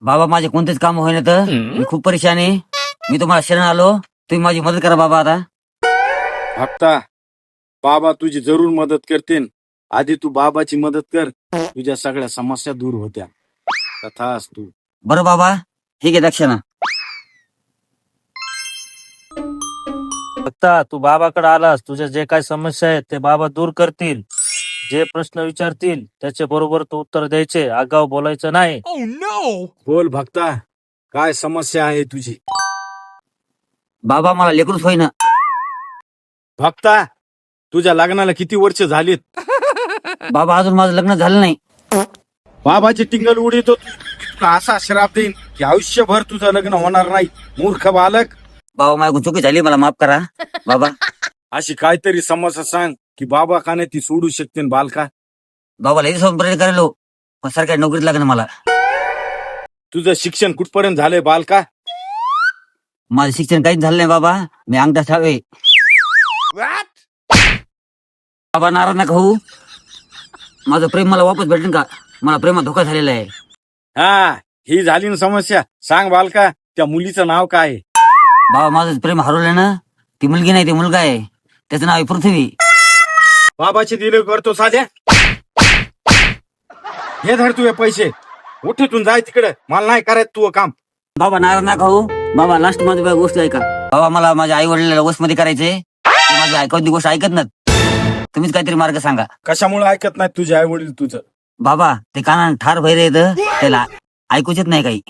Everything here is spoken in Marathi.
बाबा माझे कोणतेच काम होईना तर मी खूप परेशान आहे. मी तुम्हाला शरण आलो, तुम्ही माझी मदत करा बाबा. आता भक्ता, बाबा तुझी जरूर मदत करतील. आधी तू बाबाची मदत कर, तुझ्या सगळ्या समस्या दूर होत्या. तथास्तु. बरं बाबा, ठीक आहे दक्षिणा. फक्त तू बाबाकडे आलास, तुझ्या जे काही समस्या आहेत ते बाबा दूर करतील. जे प्रश्न विचारतील त्याचे बरोबर तू उत्तर द्यायचे, आगाऊ बोलायचं नाही. बोल भक्ता, काय समस्या आहे तुझी? बाबा मला लेकरूच होईना. भक्ता, तुझ्या लग्नाला किती वर्ष झालीत? बाबा अजून माझं लग्न झालं नाही. बाबाची टिंगल उडीत होती. तुला असा श्राप देईन की आयुष्यभर तुझं लग्न होणार नाही. मूर्ख बालक. बाबा माझ्याकडून चुकी झाली, मला माफ करा बाबा. अशी काहीतरी समस्या सांग की बाबा का नाही ती सोडू शकते बालका. बाबाला इथे संपर्क करायलो, पण सरकारी नोकरीत लागणं मला. तुझं शिक्षण कुठपर्यंत झालंय बालका? माझं शिक्षण काहीच झालं नाही बाबा, मी अंगठा ठावे. बाबा नाराज नका होऊ, माझं प्रेम मला वापस भेटेल का? मला प्रेमात धोका झालेला आहे. हा, ही झाली ना समस्या. सांग बालका, त्या मुलीचं नाव काय आहे? बाबा माझं प्रेम हरवलं ना, ती मुलगी नाही ती मुलगा आहे, त्याचं नाव आहे पृथ्वी. बाबाचे दिले करतो साध्या. हे धर तुझे पैसे, उठून जाय तिकडे. मला नाही करायचं तू काम. बाबा नाराज नका होऊ बाबा, लास्ट मध्ये गोष्ट ऐका. बाबा मला माझ्या आई वडिलांना वसमध्ये करायचे, माझी ऐकवती गोष्ट ऐकत नाहीत. तुम्हीच काहीतरी मार्ग सांगा. कशामुळे ऐकत नाही तुझे आई वडील तुझं? बाबा ते कानान ठार भैर येत, त्याला ऐकूच येत नाही काही.